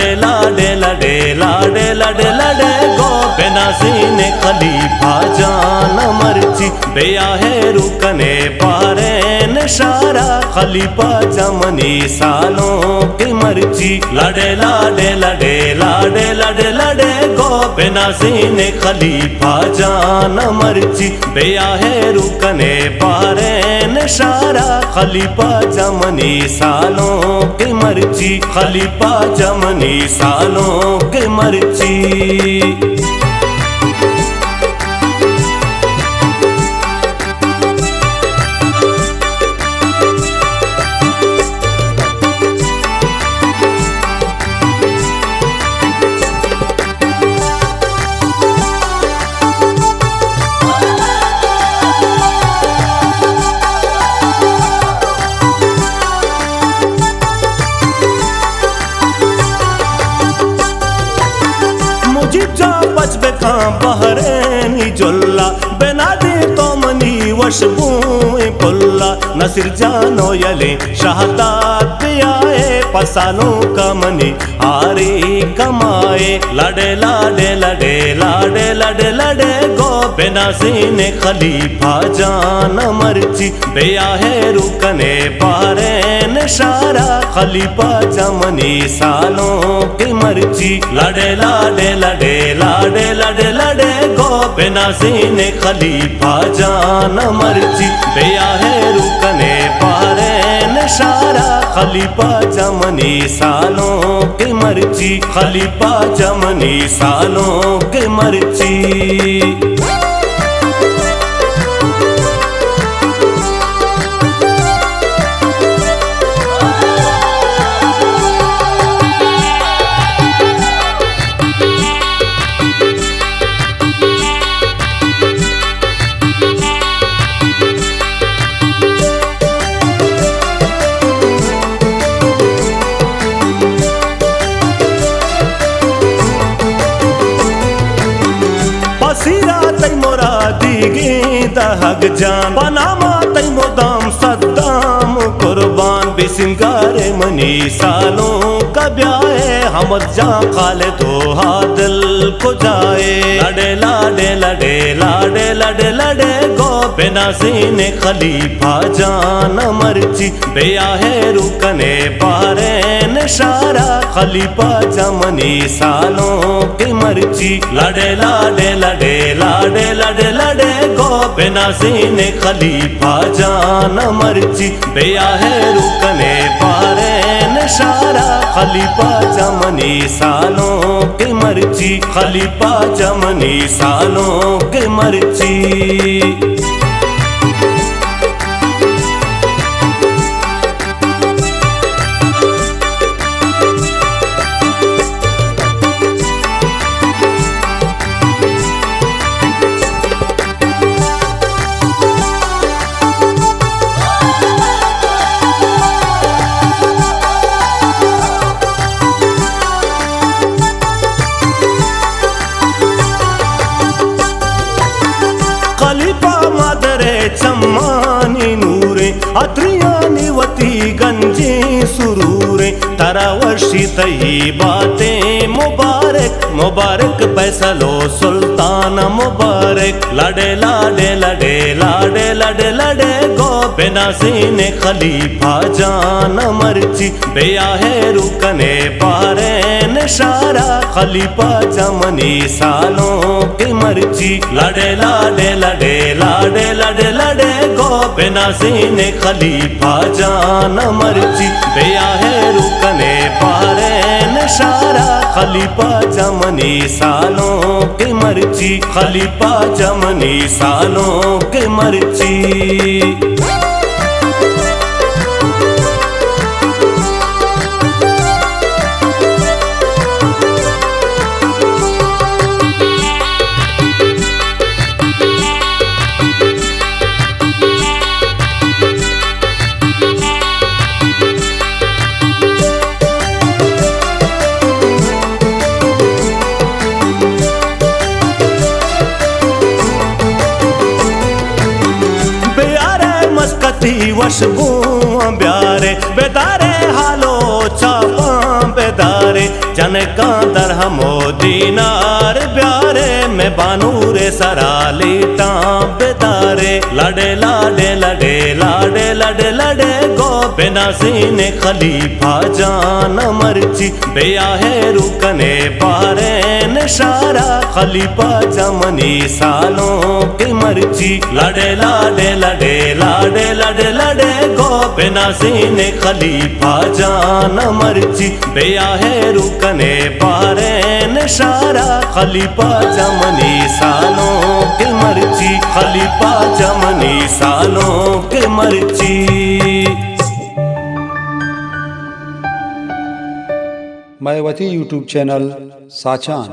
लड़े लाडे लड़े लाडे लड़े लड़े गो बेनाज़ीन खलीफा जान मर्ची बेया है रुकने पारे निशारा खलीफा जमनी सालों की मर्ची लड़े लाडे लड़े लाडे लड़े लड़े गो बेनाज़ीन खलीफा जान मर्ची बेया है रुकने पारे निशारा खलीफा जमनी सालों की मर्ची खलीफा जमनी सालों की मर्ची। बहरेनी जोल्ला बेनादी तो मनी वशबुई पुल्ला नसीर जानो यले शहादत आए पसानो कमनी आरी कमाए लड़े लाडे लड़े लाडे लड़े लड़े गो बेनाज़ीन खलीफा जान मर्ची बेया है रुकने पारे निशारा खलीफा जमनी सालों की मर्ची लड़े लाडे लड़े लाडे लड़े लड़े गो बेनाज़ीन खलीफा जान मर्ची बेया है रुकने पारे निशारा खलीफा जमनी सालों की मर्ची खलीफा जमनी सालों की मर्ची। दहग जान बनामा तई मोदाम सद्दाम कुर्बान बिसिंगारे मनी सालों का ब्याए हम जा खाले तो हादिल को जाए लड़े लाडे लड़े लाडे लड़े लड़े गो बेनाज़ीन खलीफा जान मर्ची बेया है रुकने पारे निशारा खलीफा जमनी सालों की मर्ची लड़े लाडे लड़े लाडे लड़े लड़े गो बेनाज़ीन खलीफा जान मर्ची बेया है रुकने पारे निशारा खलीफा जमनी सालों की मर्ची खलीफा जमनी सालों की मर्ची। चम्मानी नूरे अत्रियानी वती गंजी सुरूरे तरावशी तही बातें मुबारक मुबारक फैसलो सुल्तान मुबारक लड़े लाडे लड़े लाडे लड़े लड़े गो बेनाज़ीन खलीफा जान मर्ची बेया है रुकने पारे निशारा खलीफा जमनी सालों की मर्ची लड़े लाडे लड़े लाडे लड़े लड़े गो बेनाज़ीन खलीफा जान मर्ची बेया है रुकने पारे निशारा खलीफा जमनी सालों की मर्ची खलीफा जमनी सालों की मर्ची। वशबू ब्यारे बेदारे हालो चापा बेदारे जनका दरहमो दीनार प्यारे में बानूरे सराली बेदारे लड़े लाडे लड़े लाडे लड़े लड़े गो बिना सीने खलीफा जान मर्ची बेया है रुकने पारे निशारा खलीफा जमनी सालों की मर्ची लड़े लाडे लड़े लाडे लड़े लड़े गो बिना सीने खलीफा जान मर्ची बेया है रुकने पारे निशारा खलीफा जमनी सालों की मर्ची खलीफा जमनी सालों की मर्ची। मायवती यूट्यूब चैनल साचान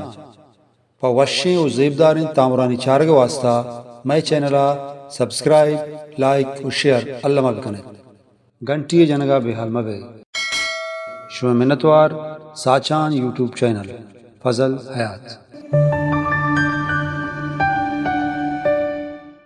पवश्य और जेबदार तामरानी चारग वास्ता मैं चैनल सब्सक्राइब लाइक और शेयर अल्लाह मगने घंटी जनगा बेहाल मगे शुभ मिन्नतवार साचान यूट्यूब चैनल फजल हयात।